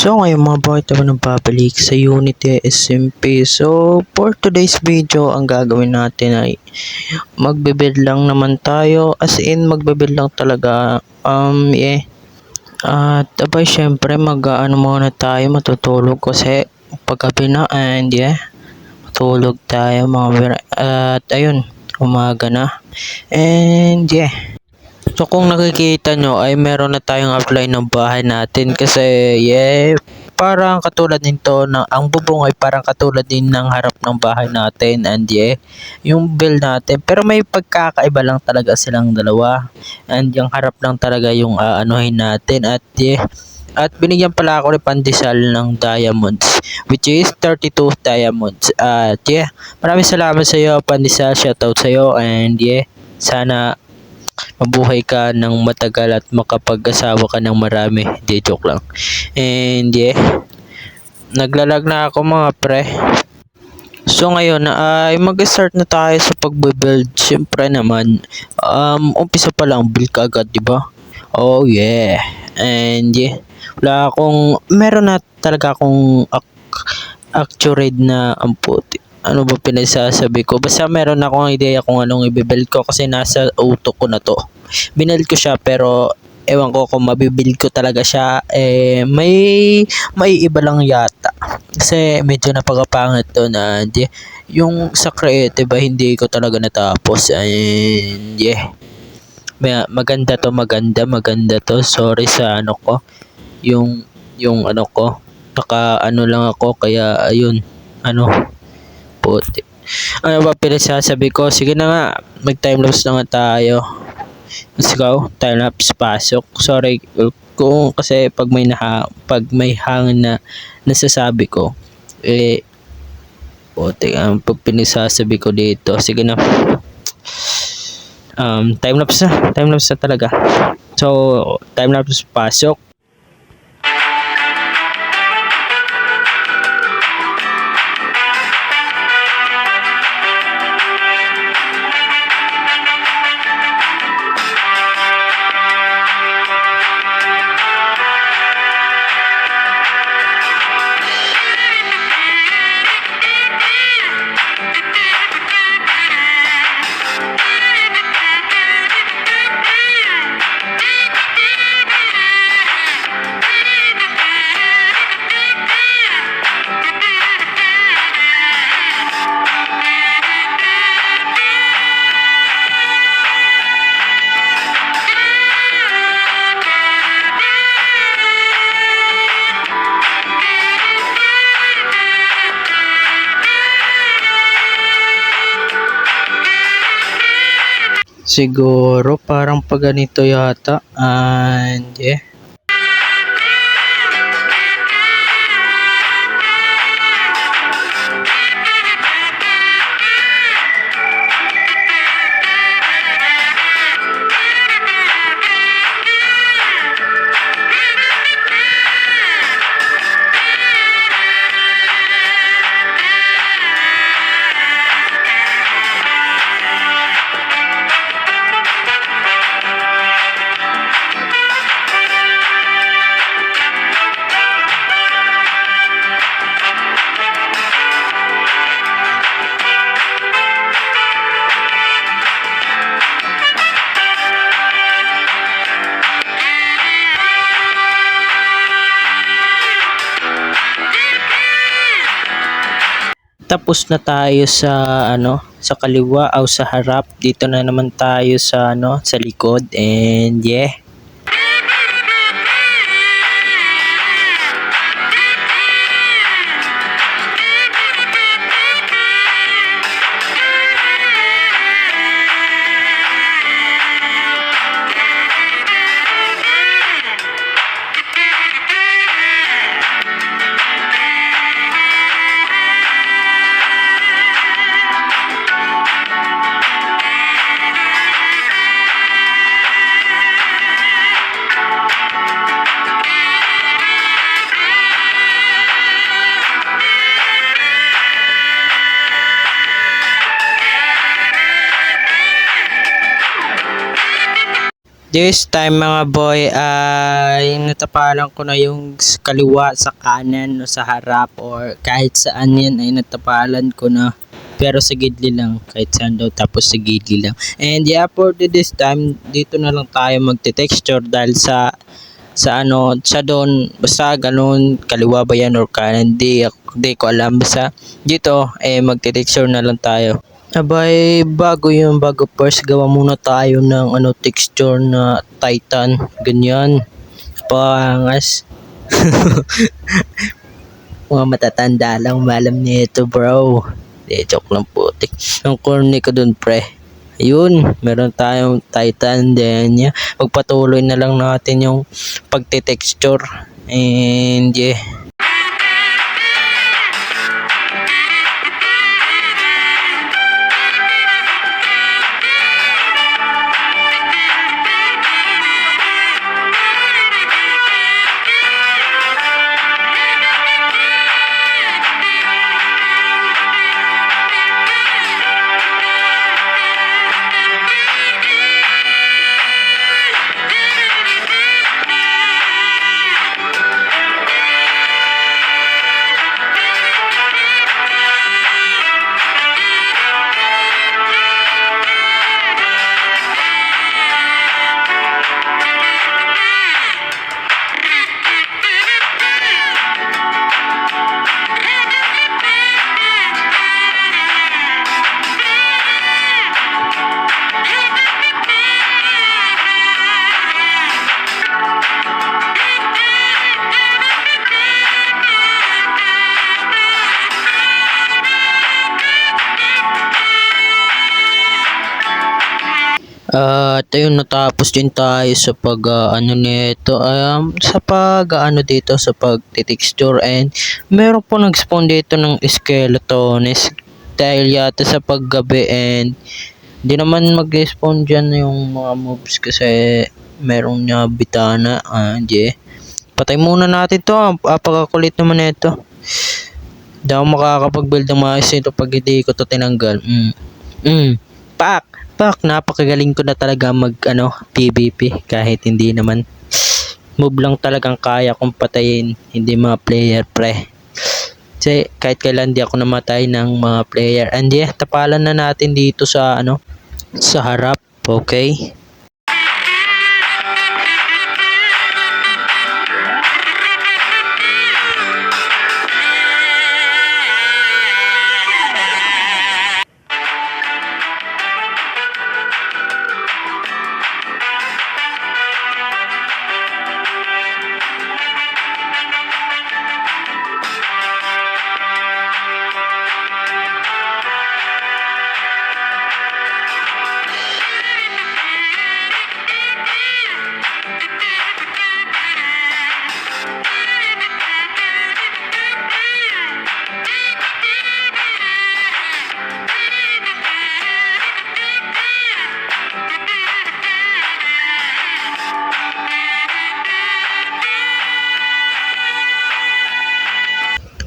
So ngayon mga boy, tayo ng babalik sa Unity SMP. So for today's video, ang gagawin natin ay magbe-build lang naman tayo. As in magbe-build lang talaga. At abay syempre mag-ano muna tayo, matutulog kasi paggabi na and matulog tayo mga boy. At ayun, umaga na. And so kung nakikita nyo ay meron na tayong outline ng bahay natin kasi parang katulad nito na ang bubong ay parang katulad din ng harap ng bahay natin and yung build natin, pero may pagkakaiba lang talaga silang dalawa and yung harap lang talaga yung aanuhin natin at binigyan pala ako ng pandesal ng diamonds which is 32 diamonds at maraming salamat sa iyo pandesal, shoutout sa iyo and sana mabuhay ka ng matagal at makapag-asawa ka ng marami. Di, joke lang. And naglalag na ako mga pre. So ngayon ay mag-start na tayo sa pagbe-build. Siyempre naman, umpisa pa lang build ka agad, di ba? Oh yeah. And meron na talaga akong accurate na puti. Ano ba pinasasabi ko? Basta meron akong idea kung anong i-build ko kasi nasa utok ko na to. Binuild ko siya pero ewan ko kung mabibuild ko talaga siya. May iba lang yata. Kasi medyo napakapangit to na yung sa creative hindi ko talaga natapos. And maganda to. Sorry sa ano ko. Yung ano ko. Naka lang ako kaya ayun. Puti. Ano ba pinasasabi ko? Sige na nga, mag-timelapse na nga tayo. Let's go, timelapse, pasok. Sorry kung kasi pag may hangin na nasasabi ko, puti ang pag pinasasabi ko dito. Sige na. Timelapse na talaga. So, timelapse, pasok. Siguro parang pag ganito yata and tapos na tayo sa sa kaliwa o sa harap. Dito na naman tayo sa sa likod and This time mga boy ay natapalan ko na yung kaliwa sa kanan o sa harap or kahit saan yan ay natapalan ko na. Pero sa gidli lang, kahit saan daw tapos sa gidli lang. And yeah, for this time, dito na lang tayo magte-texture dahil sa ano, sa doon, basta ganun, kaliwa ba yan or kanan, di ko alam. Basta dito, magte-texture na lang tayo. Abay, bago first gawa muna tayo ng ano texture na Titan, ganyan. Pangas. Mga matatanda lang malam nito, bro. Di, joke lang putik. Ang corny ko dun, pre. Ayun, meron tayong Titan din. Yeah. Magpatuloy na lang natin yung pagte-texture. And yeah. At ayun, natapos din tayo sa pag ano nito sa pag ano dito sa pag-texture, and meron po nag-spawn dito ng skeletones dahil yata sa paggabi, and di naman mag-spawn dyan yung mga mobs kasi merong niya bitana. Yeah. Patay muna natin to. Pagkakulit naman nito. Di ako makakapag-build ng maayos nito pag hindi ko to tinanggal. Pak, napakagaling ko na talaga mag PVP kahit hindi naman. Move lang talagang kaya kong patayin, hindi mga player, pre. Kasi kahit kailan di ako namatay ng mga player. And yeah, tapalan na natin dito sa sa harap, okay?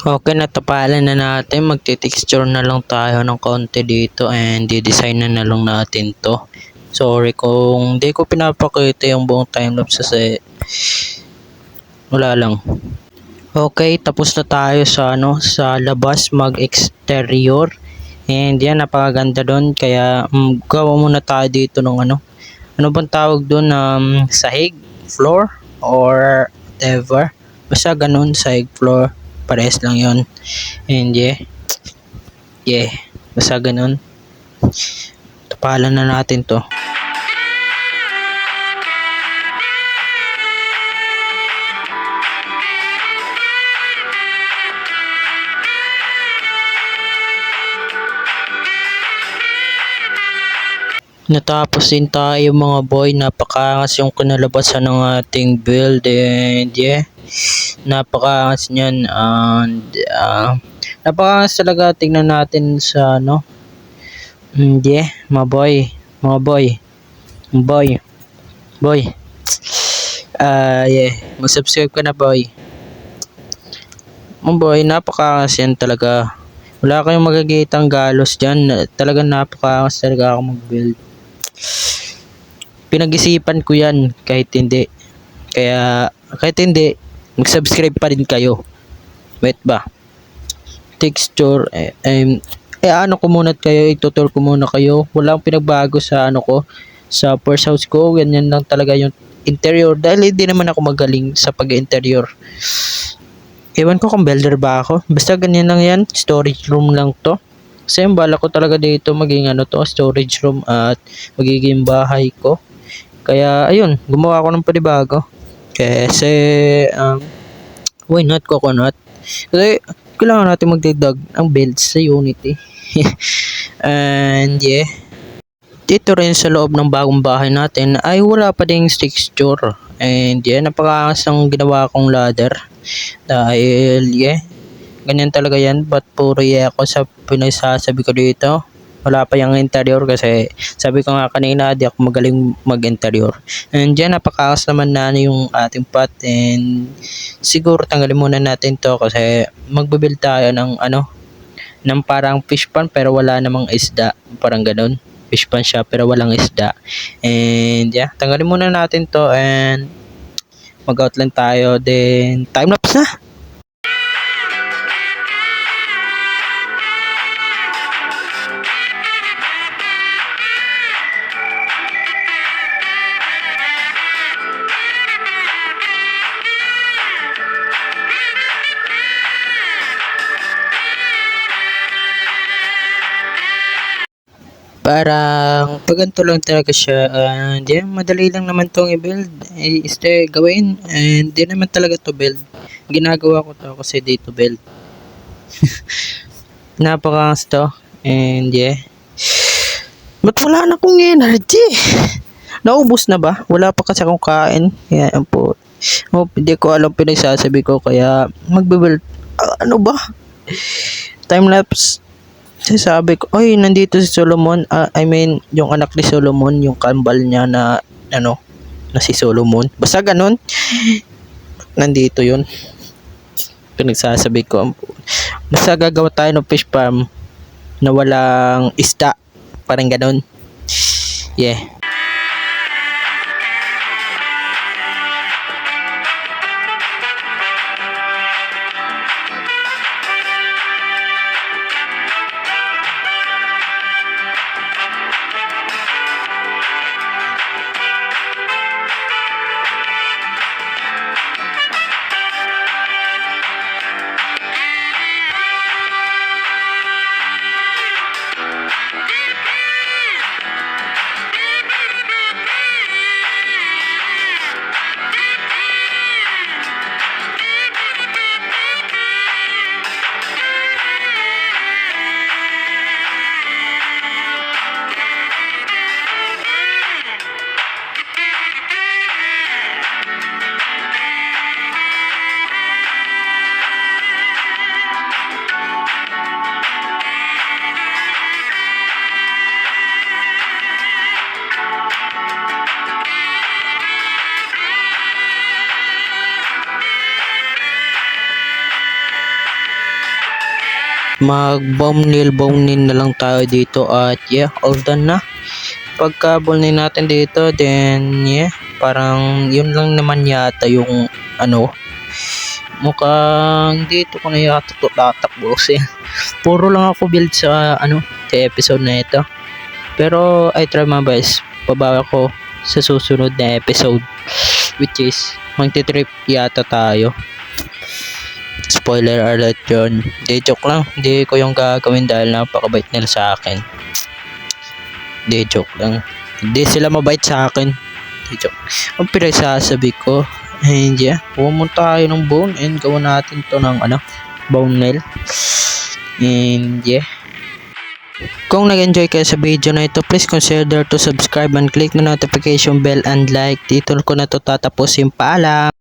Okay, natapalan na natin. Magte-texture na lang tayo ng konti dito and di-design na lang natin to. Sorry kung di ko pinapakita yung buong timelapse kasi wala lang. Okay, tapos na tayo sa sa labas mag-exterior. And yan, napakaganda doon. Kaya gawa muna tayo dito ng ano bang tawag doon, sahig, floor or whatever. Basta ganun, sahig, floor. Parehas lang yon. And yeah, basta ganun. Tapalan na natin to. Natapos din tayo mga boy. Napakaangas yung kinalabasan ng ating build, and yeah, napakaangas niyan. And napakaangas talaga. Tingnan natin sa yeah, mga boy, yeah, mag-subscribe ka na, boy. Mga boy, napakaangas yan talaga. Wala kayong magagitang galos dyan. Talagang napakaangas talaga ako mag-build. pinag-isipan ko yan kahit hindi. Kaya kahit hindi, mag-subscribe pa rin kayo. Wait ba? Texture, ano ko muna kayo, itutur ko muna kayo. Walang pinagbago sa ano ko, sa first house ko. Ganyan lang talaga yung interior. Dahil hindi naman ako magaling sa pag-interior. Ewan ko kung builder ba ako. Basta ganyan lang yan. Storage room lang to. Kasi yung bala ko talaga dito maging ano to, storage room at magiging bahay ko. Kaya ayun, gumawa ako ng panibago. Kasi why not coconut? Kasi kailangan natin magdagdag ng builds sa Unity. And yeah, dito rin sa loob ng bagong bahay natin ay wala pa ding texture. And yeah, napakaangas ng ginawa kong ladder. Dahil yeah, ganyan talaga yan. Ba't puro yeah ako sa pinagsasabi ko dito? Wala pa yung interior kasi sabi ko nga kanina di ako magaling mag-interior. And dyan napakakas naman na yung ating pot, and siguro tanggalin muna natin to kasi magbibuild tayo ng ano, ng parang fish pan pero wala namang isda, parang ganun. Fish pan siya pero walang isda. And yeah, tanggalin muna natin to and mag-outline tayo, then time lapse na. Parang paganto lang talaga siya, and yeah, madali lang naman tong i-build, gawin, and di naman talaga to build. Ginagawa ko to kasi di to build. Napakangas to, and yeah. Ba't wala na akong energy? Naubos na ba? Wala pa kasi akong kain. Kaya yan po. Oh, hindi ko alam pinagsasabi ko kaya magbe-build. Ano ba? Time-lapse. Sabi ko, oy, nandito si Solomon. I mean, yung anak ni Solomon, yung kambal niya na, ano, na si Solomon. Basta ganun. Nandito yun. Pinagsasabi ko. Basta gagawa tayo ng fish farm na walang isda. Parang ganun. Yeah. Mag-bone nail na lang tayo dito at yeah, all done na. Pagka bone nail natin dito, then yeah, parang yun lang naman yata yung ano, mukhang dito ko na yata tatakbo kasi puro lang ako build sa ano, sa episode na ito. Pero I try my best, pabawa ko sa susunod na episode, which is magti-trip yata tayo. Spoiler alert yun. Di joke lang. Di ko yung gagawin dahil napakabait nila sa akin. Di joke lang. Hindi sila mabait sa akin. Di joke. Ang pinagsasabi ko, and yeah, pumunta tayo ng bone and gawin natin to ng ano, bone nail. And yeah. Kung nag-enjoy kayo sa video na ito, please consider to subscribe and click the notification bell and like. Dito ko na to tatapusin. Paalam!